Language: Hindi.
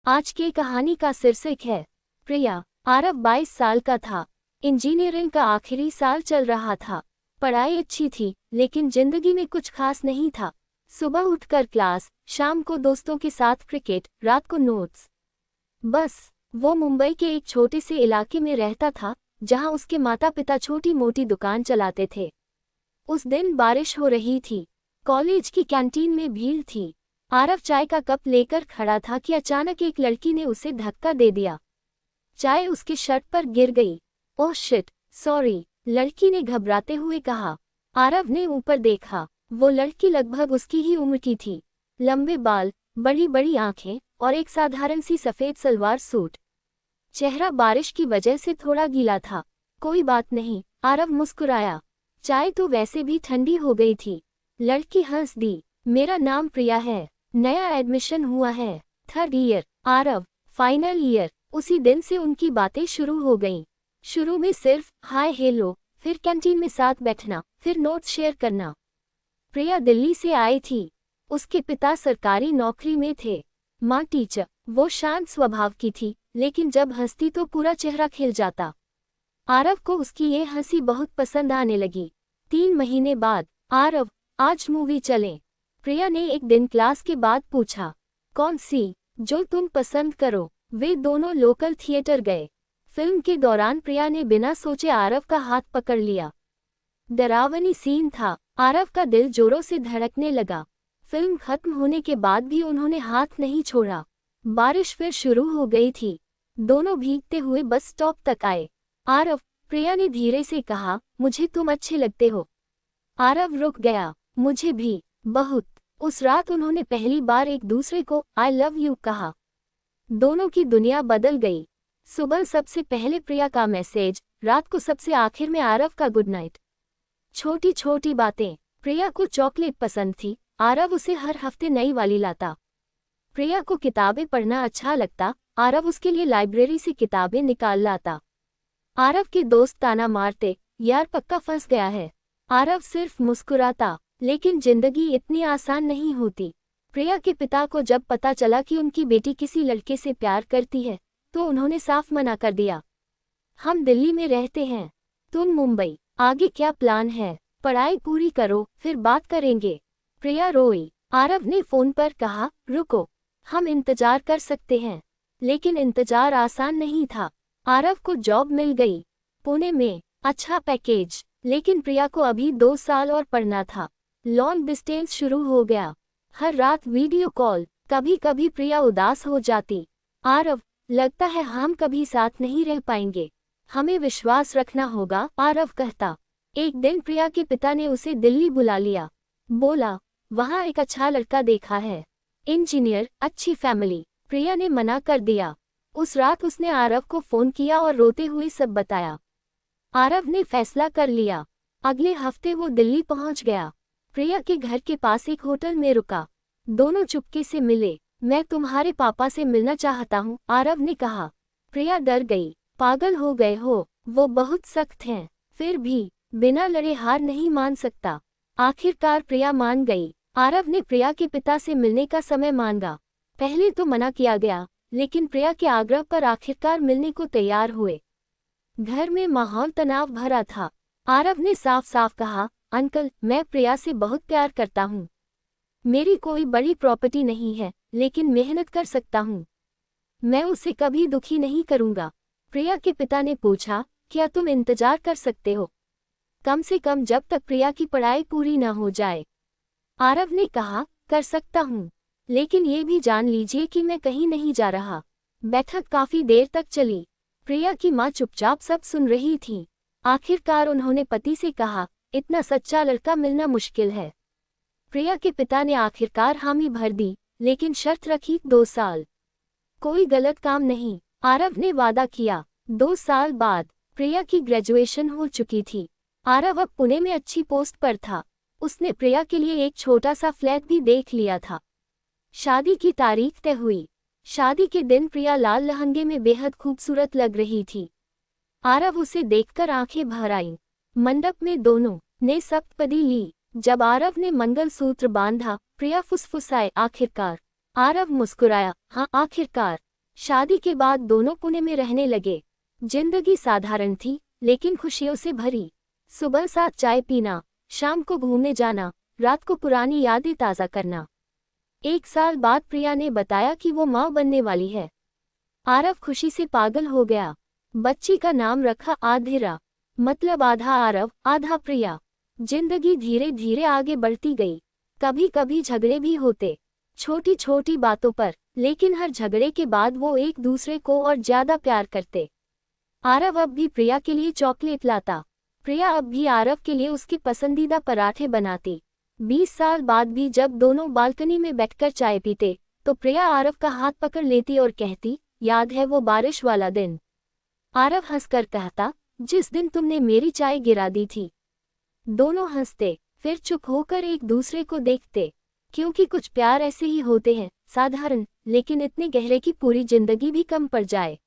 आज की कहानी का शीर्षक है प्रिया। आरव 22 साल का था। इंजीनियरिंग का आखिरी साल चल रहा था। पढ़ाई अच्छी थी लेकिन जिंदगी में कुछ खास नहीं था। सुबह उठकर क्लास, शाम को दोस्तों के साथ क्रिकेट, रात को नोट्स। बस वो मुंबई के एक छोटे से इलाके में रहता था जहां उसके माता पिता छोटी मोटी दुकान चलाते थे। उस दिन बारिश हो रही थी। कॉलेज की कैंटीन में भीड़ थी। आरव चाय का कप लेकर खड़ा था कि अचानक एक लड़की ने उसे धक्का दे दिया। चाय उसके शर्ट पर गिर गई। ओह शिट, सॉरी, लड़की ने घबराते हुए कहा। आरव ने ऊपर देखा। वो लड़की लगभग उसकी ही उम्र की थी। लंबे बाल, बड़ी बड़ी आंखें और एक साधारण सी सफेद सलवार सूट। चेहरा बारिश की वजह से थोड़ा गीला था। कोई बात नहीं, आरव मुस्कुराया। चाय तो वैसे भी ठंडी हो गई थी। लड़की हंस दी। मेरा नाम प्रिया है। नया एडमिशन हुआ है। 3rd year. Aarav, final year. उसी दिन से उनकी बातें शुरू हो गईं। शुरू में सिर्फ हाय हेलो, फिर कैंटीन में साथ बैठना, फिर नोट्स शेयर करना। प्रिया दिल्ली से आई थी। उसके पिता सरकारी नौकरी में थे, माँ टीचर। वो शांत स्वभाव की थी लेकिन जब हंसती तो पूरा चेहरा खिल जाता। आरव को उसकी ये हंसी बहुत पसंद आने लगी। 3 महीने बाद, आरव, आज मूवी चलें? प्रिया ने एक दिन क्लास के बाद पूछा। कौन सी? जो तुम पसंद करो। वे दोनों लोकल थिएटर गए। फिल्म के दौरान प्रिया ने बिना सोचे आरव का हाथ पकड़ लिया। डरावनी सीन था। आरव का दिल जोरों से धड़कने लगा। फिल्म खत्म होने के बाद भी उन्होंने हाथ नहीं छोड़ा। बारिश फिर शुरू हो गई थी। दोनों भीगते हुए बस स्टॉप तक आए। आरव, प्रिया ने धीरे से कहा, मुझे तुम अच्छे लगते हो। आरव रुक गया। मुझे भी, बहुत। उस रात उन्होंने पहली बार एक दूसरे को आई लव यू कहा। दोनों की दुनिया बदल गई। सुबह सबसे पहले प्रिया का मैसेज, रात को सबसे आखिर में आरव का गुड नाइट। छोटी छोटी बातें। प्रिया को चॉकलेट पसंद थी, आरव उसे हर हफ्ते नई वाली लाता। प्रिया को किताबें पढ़ना अच्छा लगता, आरव उसके लिए लाइब्रेरी से किताबें निकाल लाता। आरव के दोस्त ताना मारते, यार पक्का फंस गया है। आरव सिर्फ मुस्कुराता। लेकिन जिंदगी इतनी आसान नहीं होती। प्रिया के पिता को जब पता चला कि उनकी बेटी किसी लड़के से प्यार करती है तो उन्होंने साफ मना कर दिया। हम दिल्ली में रहते हैं, तुम मुंबई। आगे क्या प्लान है? पढ़ाई पूरी करो, फिर बात करेंगे। प्रिया रोई। आरव ने फोन पर कहा, रुको, हम इंतजार कर सकते हैं। लेकिन इंतजार आसान नहीं था। आरव को जॉब मिल गई, पुणे में, अच्छा पैकेज। लेकिन प्रिया को अभी 2 साल और पढ़ना था। लॉन्ग डिस्टेंस शुरू हो गया। हर रात वीडियो कॉल। कभी कभी प्रिया उदास हो जाती। आरव, लगता है हम कभी साथ नहीं रह पाएंगे। हमें विश्वास रखना होगा, आरव कहता। एक दिन प्रिया के पिता ने उसे दिल्ली बुला लिया। बोला, वहाँ एक अच्छा लड़का देखा है, इंजीनियर, अच्छी फैमिली। प्रिया ने मना कर दिया। उस रात उसने आरव को फोन किया और रोते हुए सब बताया। आरव ने फैसला कर लिया। अगले हफ्ते वो दिल्ली पहुंच गया। प्रिया के घर के पास एक होटल में रुका। दोनों चुपके से मिले। मैं तुम्हारे पापा से मिलना चाहता हूँ, आरव ने कहा। प्रिया डर गई। पागल हो गए हो, वो बहुत सख्त हैं। फिर भी, बिना लड़े हार नहीं मान सकता। आखिरकार प्रिया मान गई। आरव ने प्रिया के पिता से मिलने का समय मांगा। पहले तो मना किया गया, लेकिन प्रिया के आग्रह पर आखिरकार मिलने को तैयार हुए। घर में माहौल तनाव भरा था। आरव ने साफ साफ कहा, अंकल, मैं प्रिया से बहुत प्यार करता हूँ। मेरी कोई बड़ी प्रॉपर्टी नहीं है, लेकिन मेहनत कर सकता हूँ। मैं उसे कभी दुखी नहीं करूँगा। प्रिया के पिता ने पूछा, क्या तुम इंतजार कर सकते हो? कम से कम जब तक प्रिया की पढ़ाई पूरी न हो जाए। आरव ने कहा, कर सकता हूँ, लेकिन ये भी जान लीजिए कि मैं कहीं नहीं जा रहा। बैठक काफी देर तक चली। प्रिया की माँ चुपचाप सब सुन रही थी। आखिरकार उन्होंने पति से कहा, इतना सच्चा लड़का मिलना मुश्किल है। प्रिया के पिता ने आखिरकार हामी भर दी, लेकिन शर्त रखी, 2 साल। कोई गलत काम नहीं, आरव ने वादा किया। 2 साल बाद प्रिया की ग्रेजुएशन हो चुकी थी। आरव अब पुणे में अच्छी पोस्ट पर था। उसने प्रिया के लिए एक छोटा सा फ्लैट भी देख लिया था। शादी की तारीख तय हुई। शादी के दिन प्रिया लाल लहंगे में बेहद खूबसूरत लग रही थी। आरव उसे देखकर आंखें भर आईं। मंडप में दोनों ने सप्तपदी ली। जब आरव ने मंगलसूत्र बांधा, प्रिया फुसफुसाए, आखिरकार। आरव मुस्कुराया, हाँ आखिरकार। शादी के बाद दोनों पुणे में रहने लगे। जिंदगी साधारण थी लेकिन खुशियों से भरी। सुबह साथ चाय पीना, शाम को घूमने जाना, रात को पुरानी यादें ताज़ा करना। 1 साल बाद प्रिया ने बताया कि वो माँ बनने वाली है। आरव खुशी से पागल हो गया। बच्ची का नाम रखा आधिरा, मतलब आधा आरव आधा प्रिया। जिंदगी धीरे धीरे आगे बढ़ती गई। कभी कभी झगड़े भी होते, छोटी छोटी बातों पर, लेकिन हर झगड़े के बाद वो एक दूसरे को और ज्यादा प्यार करते। आरव अब भी प्रिया के लिए चॉकलेट लाता, प्रिया अब भी आरव के लिए उसकी पसंदीदा पराठे बनाती। 20 साल बाद भी जब दोनों बालकनी में बैठकर चाय पीते तो प्रिया आरव का हाथ पकड़ लेती और कहती, याद है वो बारिश वाला दिन? आरव हंसकर कहता, जिस दिन तुमने मेरी चाय गिरा दी थी। दोनों हंसते, फिर चुप होकर एक दूसरे को देखते, क्योंकि कुछ प्यार ऐसे ही होते हैं, साधारण लेकिन इतने गहरे कि पूरी जिंदगी भी कम पड़ जाए।